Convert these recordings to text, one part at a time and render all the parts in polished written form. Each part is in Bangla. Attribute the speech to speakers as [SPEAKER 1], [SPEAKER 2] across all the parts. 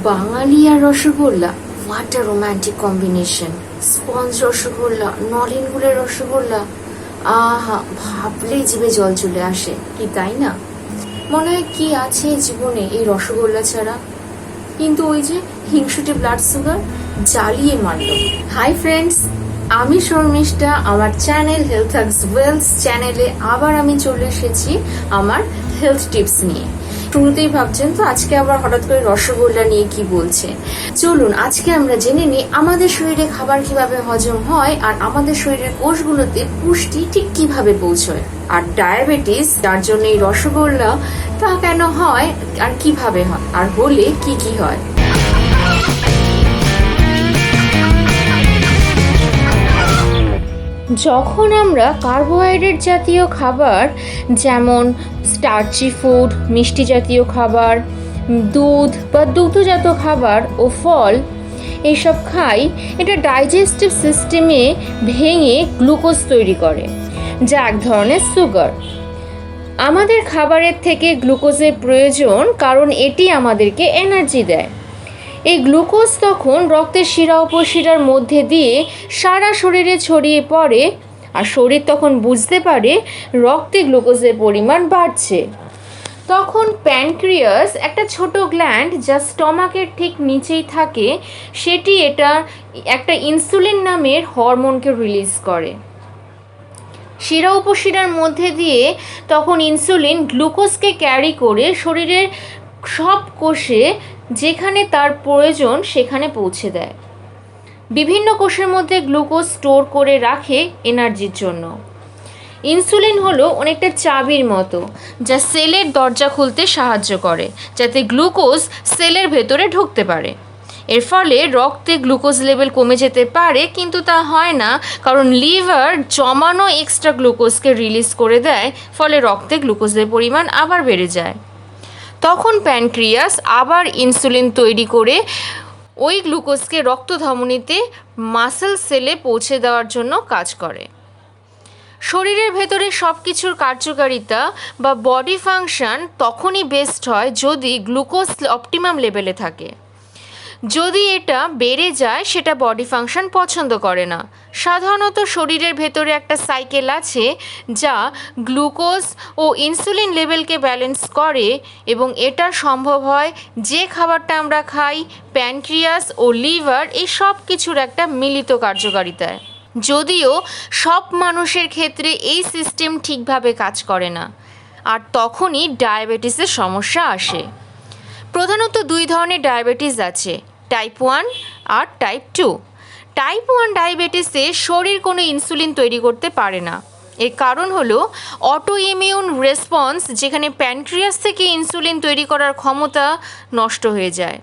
[SPEAKER 1] বাঙালি আর rasgulla, what a romantic combination. Sponge rasgulla, নলেন গুড়ের রসগোল্লা, আহা, ভাবলেই জিভে জল চলে আসে, কি তাই না? মনে হয় কি আছে জীবনে এই রসগোল্লা ছাড়া। কিন্তু ওই যে হিংসুটে ব্লাড সুগার জ্বালিয়ে মারল। হাই ফ্রেন্ডস, আমি শর্মিষ্ঠা। আমার চ্যানেল হেলথ হাগস ওয়েলস চ্যানেলে আবার আমি চলে এসেছি আমার হেলথ টিপস নিয়ে। শুরুতেই ভাবছেন তো আজকে আবার হঠাৎ করে রসগোল্লা নিয়ে কি বলছে। চলুন আজকে আমরা জেনে নিই আমাদের শরীরে খাবার কিভাবে হজম হয় আর আমাদের শরীরের কোষগুলোতে পুষ্টি ঠিক কিভাবে পৌঁছয়। আর ডায়াবেটিস যার জন্য এই রসগোল্লা, তা কেন হয় আর কিভাবে হয়, আর হলে কি কি হয়। যখন আমরা কার্বোহাইড্রেট জাতীয় খাবার যেমন স্টার্চি ফুড, মিষ্টি জাতীয় খাবার, দুধ বা দুগ্ধজাত খাবার ও ফল এইসব খাই, এটা ডাইজেস্টিভ সিস্টেমে ভেঙে গ্লুকোজ তৈরি করে, যা এক ধরনের সুগার। আমাদের খাবারের থেকে গ্লুকোজের প্রয়োজন, কারণ এটি আমাদেরকে এনার্জি দেয়। এই গ্লুকোজ তখন রক্তের শিরা উপশিরার মধ্যে দিয়ে সারা শরীরে ছড়িয়ে পড়ে, আর শরীর তখন বুঝতে পারে রক্তে গ্লুকোজের পরিমাণ বাড়ছে। তখন প্যানক্রিয়াস, একটা ছোট গ্ল্যান্ড যা স্টমাকের ঠিক নিচেই থাকে, সেটি একটা ইনসুলিন নামের হরমোনকে রিলিজ করে। শিরা উপশিরার মধ্যে দিয়ে তখন ইনসুলিন গ্লুকোজকে ক্যারি করে শরীরের সব কোষে যেখানে তার প্রয়োজন সেখানে পৌঁছে দেয়। বিভিন্ন কোষের মধ্যে গ্লুকোজ স্টোর করে রাখে এনার্জির জন্য। ইনসুলিন হলো অনেকটা চাবির মতো, যা সেলের দরজা খুলতে সাহায্য করে, যাতে গ্লুকোজ সেলের ভেতরে ঢুকতে পারে। এর ফলে রক্তে গ্লুকোজ লেভেল কমে যেতে পারে, কিন্তু তা হয় না, কারণ লিভার জমানো এক্সট্রা গ্লুকোজকে রিলিজ করে দেয়, ফলে রক্তে গ্লুকোজের পরিমাণ আবার বেড়ে যায়। তখন প্যানক্রিয়াস আবার ইনসুলিন তৈরি করে ওই গ্লুকোজকে রক্তধমনীতে মাসল সেলে পৌঁছে দেওয়ার জন্য কাজ করে। শরীরের ভেতরে সব কিছুর কার্যকারিতা বা বডি ফাংশন তখনই বেস্ট হয় যদি গ্লুকোজ অপটিমাম লেভেলে থাকে। যদি এটা বেড়ে যায়, সেটা বডি ফাংশন পছন্দ করে না। সাধারণত শরীরের ভেতরে একটা সাইকেল আছে যা গ্লুকোজ ও ইনসুলিন লেভেলকে ব্যালেন্স করে, এবং এটা সম্ভব হয় যে খাবারটা আমরা খাই, প্যানক্রিয়াস ও লিভার এই সব কিছুর একটা মিলিত কার্যকারিতায়। যদিও সব মানুষের ক্ষেত্রে এই সিস্টেম ঠিকভাবে কাজ করে না, আর তখনই ডায়াবেটিসের সমস্যা আসে। প্রধানত দুই ধরনের ডায়াবেটিস আছে, টাইপ 1 আর টাইপ 2। টাইপ 1 ডায়াবেটিসে শরীর কোনো ইনসুলিন তৈরি করতে পারে না। এর কারণ হলো অটো ইমিউন রেসপন্স, যেখানে প্যানক্রিয়াস থেকে ইনসুলিন তৈরি করার ক্ষমতা নষ্ট হয়ে যায়।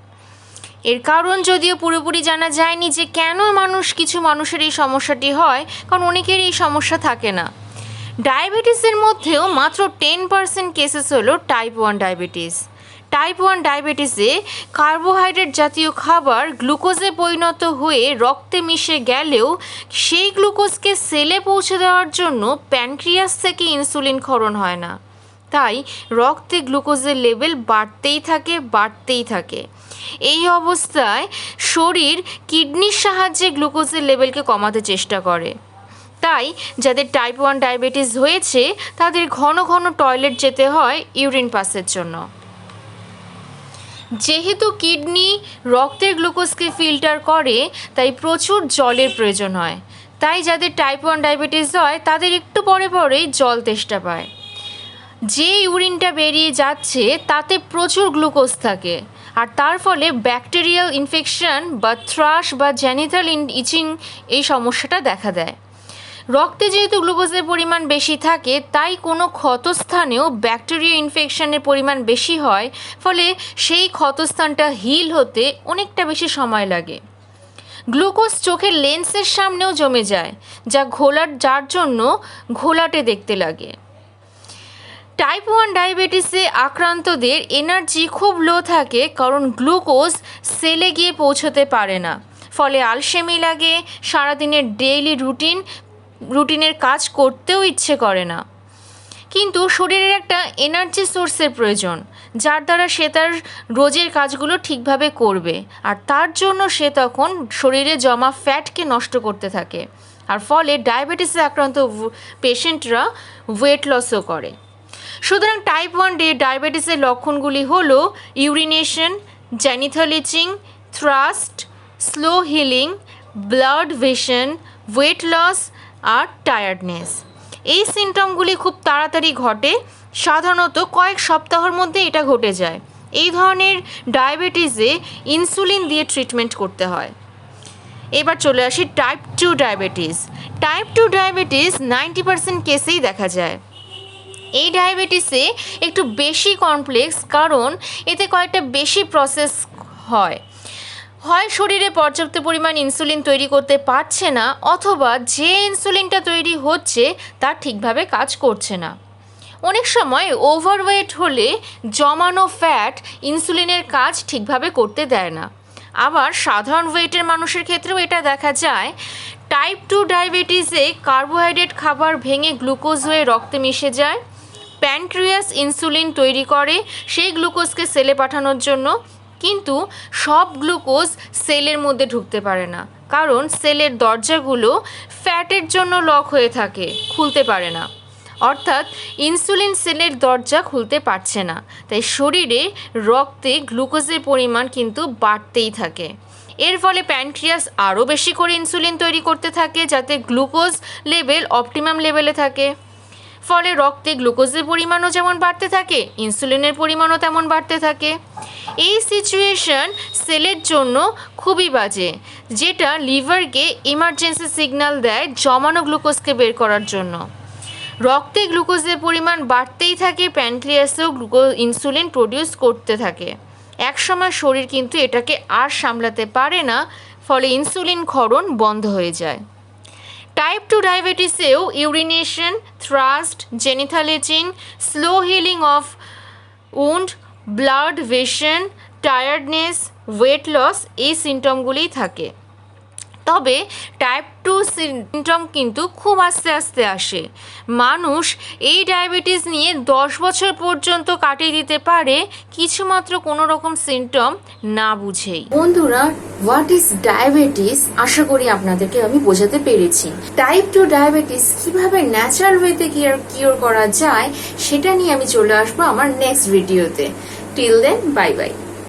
[SPEAKER 1] এর কারণ যদিও পুরোপুরি জানা যায়নি যে কেন কিছু মানুষের এই সমস্যাটি হয়, কারণ অনেকের এই সমস্যা থাকে না। ডায়াবেটিসের মধ্যেও মাত্র 10% কেসেস হলো টাইপ 1 ডায়াবেটিস। টাইপ 1 ডায়াবেটিসে কার্বোহাইড্রেট জাতীয় খাবার গ্লুকোজে পরিণত হয়ে রক্তে মিশে গেলেও সেই গ্লুকোজকে সেলে পৌঁছে দেওয়ার জন্য প্যানক্রিয়াস থেকে ইনসুলিন ক্ষরণ হয় না। তাই রক্তে গ্লুকোজের লেভেল বাড়তেই থাকে। এই অবস্থায় শরীর কিডনির সাহায্যে গ্লুকোজের লেভেলকে কমাতে চেষ্টা করে। তাই যাদের টাইপ 1 ডায়াবেটিস হয়েছে তাদের ঘন ঘন টয়লেট যেতে হয় ইউরিন পাসের জন্য। যেহেতু কিডনি রক্তের গ্লুকোজকে ফিল্টার করে, তাই প্রচুর জলের প্রয়োজন হয়। তাই যাদের টাইপ 1 ডায়াবেটিস হয় তাদের একটু পরেই জল তেষ্টা পায়। যে ইউরিনটা বেরিয়ে যাচ্ছে তাতে প্রচুর গ্লুকোজ থাকে, আর তার ফলে ব্যাকটেরিয়াল ইনফেকশন বা থ্রাশ বা জেনিটাল ইচিং এই সমস্যাটা দেখা দেয়। রক্তে যেহেতু গ্লুকোজের পরিমাণ বেশি থাকে, তাই কোনো ক্ষতস্থানেও ব্যাকটেরিয়া ইনফেকশনের পরিমাণ বেশি হয়, ফলে সেই ক্ষতস্থানটা হিল হতে অনেকটা বেশি সময় লাগে। গ্লুকোজ চোখের লেন্সের সামনেও জমে যায়, যার জন্য ঘোলাটে দেখতে লাগে। টাইপ 1 ডায়াবেটিসে আক্রান্তদের এনার্জি খুব লো থাকে, কারণ গ্লুকোজ সেলে গিয়ে পৌঁছতে পারে না, ফলে আলসেমি লাগে, সারাদিনের ডেইলি রুটিনের কাজ করতেও ইচ্ছে করে না। কিন্তু শরীরের একটা এনার্জি সোর্সের প্রয়োজন, যার দ্বারা সে তার রোজের কাজগুলো ঠিকভাবে করবে, আর তার জন্য সে তখন শরীরে জমা ফ্যাটকে নষ্ট করতে থাকে, আর ফলে ডায়াবেটিসে আক্রান্ত পেশেন্টরা ওয়েট লসও করে। সুতরাং টাইপ 1 ডায়াবেটিসের লক্ষণগুলি হলো urination, genital itching, thirst, slow healing, blurred vision, weight loss আর টায়ার্ডনেস। এই সিমটমগুলি খুব তাড়াতাড়ি ঘটে, সাধারণত কয়েক সপ্তাহের মধ্যে এটা ঘটে যায়। এই ধরনের ডায়াবেটিসে ইনসুলিন দিয়ে ট্রিটমেন্ট করতে হয়। এবার চলে আসি টাইপ 2 ডায়াবেটিস। টাইপ 2 ডায়াবেটিস 90% কেসেই দেখা যায়। এই ডায়াবেটিসে একটু বেশি কমপ্লেক্স, কারণ এতে কয়েকটা বেশি প্রসেস হয় শরীরে পর্যাপ্ত পরিমাণ ইনসুলিন তৈরি করতে পারছে না, অথবা যে ইনসুলিনটা তৈরি হচ্ছে তা ঠিকভাবে কাজ করছে না। অনেক সময় ওভারওয়েট হলে জমানো ফ্যাট ইনসুলিনের কাজ ঠিকভাবে করতে দেয় না। আবার সাধারণ ওয়েটের মানুষের ক্ষেত্রেও এটা দেখা যায়। টাইপ 2 ডায়াবেটিসে কার্বোহাইড্রেট খাবার ভেঙে গ্লুকোজ হয়ে রক্তে মিশে যায়। প্যানক্রিয়াস ইনসুলিন তৈরি করে সেই গ্লুকোজকে সেলে পাঠানোর জন্য, কিন্তু সব গ্লুকোজ সেলের মধ্যে ঢুকতে পারে না, কারণ সেলের দরজাগুলো ফ্যাটের জন্য লক হয়ে থাকে, খুলতে পারে না। অর্থাৎ ইনসুলিন সেলের দরজা খুলতে পারছে না, তাই শরীরে রক্তে গ্লুকোজের পরিমাণ কিন্তু বাড়তেই থাকে। এর ফলে প্যানক্রিয়াস আরও বেশি করে ইনসুলিন তৈরি করতে থাকে, যাতে গ্লুকোজ লেভেল অপটিমাম লেভেলে থাকে। ফলে রক্তে গ্লুকোজের পরিমাণও যেমন বাড়তে থাকে, ইনসুলিনের পরিমাণও তেমন বাড়তে থাকে। এই সিচুয়েশন সেলের জন্য খুবই বাজে, যেটা লিভারকে ইমার্জেন্সি সিগন্যাল দেয় জমানো গ্লুকোজকে বের করার জন্য। রক্তে গ্লুকোজের পরিমাণ বাড়তেই থাকে, প্যানক্রিয়াসেও ইনসুলিন প্রডিউস করতে থাকে। একসময় শরীর কিন্তু এটাকে আর সামলাতে পারে না, ফলে ইনসুলিন ক্ষরণ বন্ধ হয়ে যায়। টাইপ 2 ডায়াবেটিসেও urination, thirst, genital itching, slow healing of wound, blurred vision, tiredness, weight loss এই সিমটমগুলিই থাকে। তবে টাইপ 2 সিমটম কিন্তু খুব আস্তে আস্তে আসে। মানুষ এই ডায়াবেটিস নিয়ে 10 বছর পর্যন্ত কাটিয়ে দিতে পারে কিছুমাত্র কোনো রকম সিমটম না বুঝেই।
[SPEAKER 2] বন্ধুরা, হোয়াট ইজ ডায়াবেটিস আশা করি আপনাদেরকে আমি বোঝাতে পেরেছি। টাইপ 2 ডায়াবেটিস কিভাবে ন্যাচারাল ওয়েতে কিওর করা যায় সেটা নিয়ে আমি চলে আসবো আমার নেক্সট ভিডিওতে। Till then, bye by.